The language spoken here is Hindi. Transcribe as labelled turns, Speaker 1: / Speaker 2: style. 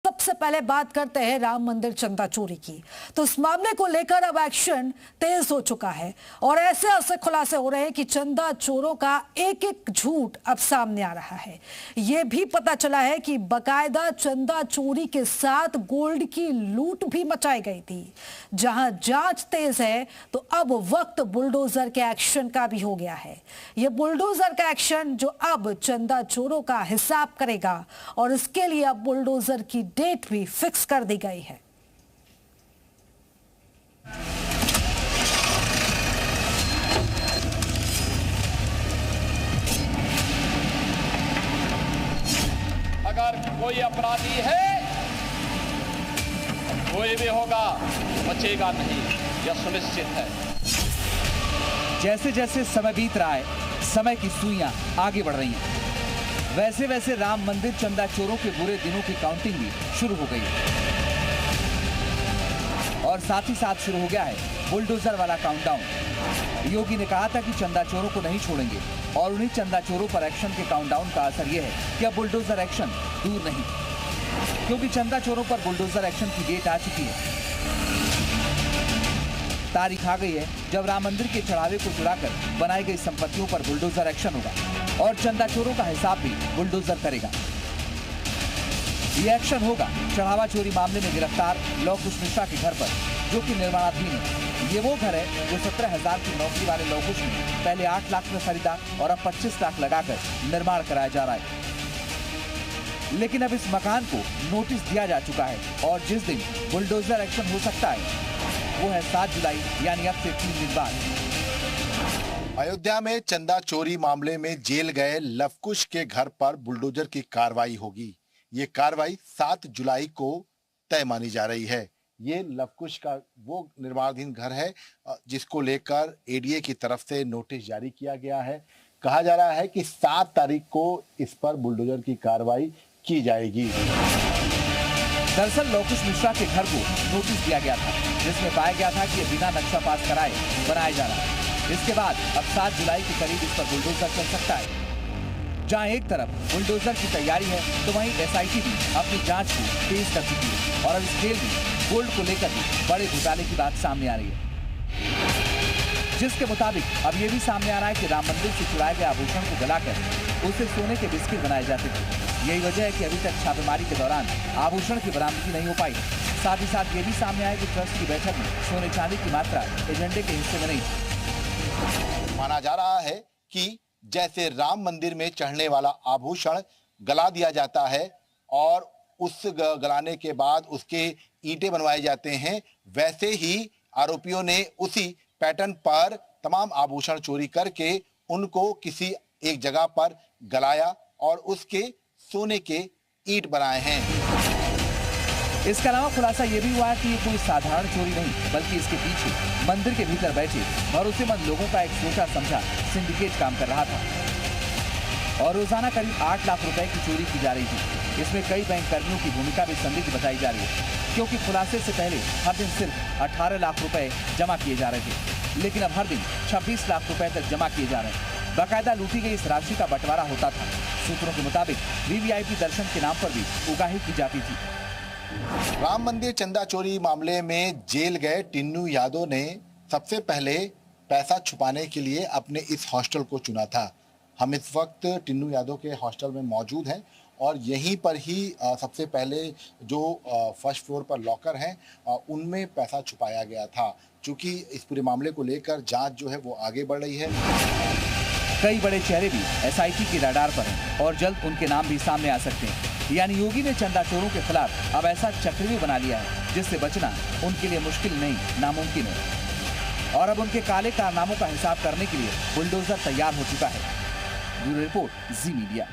Speaker 1: सबसे पहले बात करते हैं राम मंदिर चंदा चोरी की। तो इस मामले को लेकर अब एक्शन तेज हो चुका है और ऐसे ऐसे खुलासे हो रहे हैं कि चंदा चोरों का एक एक झूठ अब सामने आ रहा है। यह भी पता चला है कि बकायदा चंदा चोरी के साथ गोल्ड की लूट भी मचाई गई थी। जहां जांच तेज है तो अब वक्त बुलडोजर के एक्शन का भी हो गया है। यह बुलडोजर का एक्शन जो अब चंदा चोरों का हिसाब करेगा और इसके लिए अब बुलडोजर की डेट भी फिक्स कर दी गई है।
Speaker 2: अगर कोई अपराधी है कोई भी होगा बचेगा नहीं, यह सुनिश्चित है।
Speaker 3: जैसे जैसे समय बीत रहा है, समय की सुइयां आगे बढ़ रही हैं, वैसे वैसे राम मंदिर चंदा चोरों के बुरे दिनों की काउंटिंग भी शुरू हो गई है और साथ ही साथ शुरू हो गया है बुलडोजर वाला काउंटडाउन। योगी ने कहा था कि चंदा चोरों को नहीं छोड़ेंगे और उन्हीं चंदा चोरों पर एक्शन के काउंटडाउन का असर यह है कि अब बुलडोजर एक्शन दूर नहीं, क्योंकि चंदा चोरों पर बुलडोजर एक्शन की डेट आ चुकी है। तारीख आ गई है जब राम मंदिर के चढ़ावे को चुराकर बनाई गई संपत्तियों पर बुलडोजर एक्शन होगा और चंदा चोरों का हिसाब भी बुलडोजर करेगा। यह एक्शन होगा चढ़ावा चोरी मामले में गिरफ्तार लव कुश मिश्रा के घर पर, जो कि निर्माणाधीन है। ये वो घर है जो 17,000 की नौकरी वाले लव कुश ने पहले 8 लाख में खरीदा और अब 25 लाख लगाकर निर्माण कराया जा रहा है। लेकिन अब इस मकान को नोटिस दिया जा चुका है और जिस दिन बुलडोजर एक्शन हो सकता है वो है 7 जुलाई, यानी अब से 3 दिन बाद।
Speaker 4: अयोध्या में चंदा चोरी मामले में जेल गए लवकुश के घर पर बुलडोजर की कार्रवाई होगी। ये कार्रवाई 7 जुलाई को तय मानी जा रही है। ये लवकुश का वो निर्माणाधीन घर है जिसको लेकर एडीए की तरफ से नोटिस जारी किया गया है। कहा जा रहा है कि 7 तारीख को इस पर बुलडोजर की कार्रवाई की जाएगी।
Speaker 3: दरअसल लव कुश मिश्रा के घर को नोटिस दिया गया था जिसमें पाया गया था कि बिना नक्शा पास कराए बनाया जा रहा है। इसके बाद अब 7 जुलाई के करीब इस पर बुलडोजर चल सकता है। जहां एक तरफ बुलडोजर की तैयारी है तो वहीं एसआईटी भी अपनी जांच को तेज कर चुकी है और अब इस खेल में गोल्ड को लेकर भी बड़े घोटाले की बात सामने आ रही है, जिसके मुताबिक अब ये भी सामने आ रहा है कि राम मंदिर से चुराए गए आभूषण को गलाकर उसे सोने के बिस्किट बनाए जाते थे। यही वजह है कि अभी तक छापेमारी के दौरान आभूषण की बरामदगी नहीं हो पाई। साथ ही साथ ये भी सामने आया कि ट्रस्ट की बैठक में सोने चांदी की मात्रा एजेंडे के हिस्से में नहीं थी।
Speaker 4: माना जा रहा है कि जैसे राम मंदिर में चढ़ने वाला आभूषण गला दिया जाता है और उस गलाने के बाद उसके ईंटें बनवाए जाते हैं, वैसे ही आरोपियों ने उसी पैटर्न पर तमाम आभूषण चोरी करके उनको किसी एक जगह पर गलाया और उसके सोने के ईंट बनाए हैं।
Speaker 3: इसके अलावा खुलासा यह भी हुआ है कि ये कोई साधारण चोरी नहीं, बल्कि इसके पीछे मंदिर के भीतर बैठे भरोसेमंद लोगों का एक सोचा समझा सिंडिकेट काम कर रहा था और रोजाना करीब 8 लाख रुपए की चोरी की जा रही थी। इसमें कई बैंक कर्मियों की भूमिका भी संदिग्ध बताई जा रही है, क्योंकि खुलासे से पहले हर दिन सिर्फ 18 लाख रुपए जमा किए जा रहे थे, लेकिन अब हर दिन 26 लाख रुपए तक जमा किए जा रहे हैं। बाकायदा लूटी गई इस राशि का बंटवारा होता था। सूत्रों के मुताबिक वीवीआईपी दर्शन के नाम पर भी उगाही की जाती थी।
Speaker 4: राम मंदिर चंदा चोरी मामले में जेल गए टिन्नू यादव ने सबसे पहले पैसा छुपाने के लिए अपने इस हॉस्टल को चुना था। हम इस वक्त टिन्नू यादव के हॉस्टल में मौजूद हैं और यहीं पर ही सबसे पहले जो फर्स्ट फ्लोर पर लॉकर हैं उनमें पैसा छुपाया गया था। चूंकि इस पूरे मामले को लेकर जांच जो है वो आगे बढ़ रही है।
Speaker 3: कई बड़े चेहरे भी एसआईटी के रडार पर हैं और जल्द उनके नाम भी सामने आ सकते हैं। यानी योगी ने चंदा चोरों के खिलाफ अब ऐसा चक्रव्यूह बना लिया है जिससे बचना उनके लिए मुश्किल नहीं, नामुमकिन है। और अब उनके काले कारनामों का हिसाब करने के लिए बुलडोजर तैयार हो चुका है। ब्यूरो रिपोर्ट, जी मीडिया।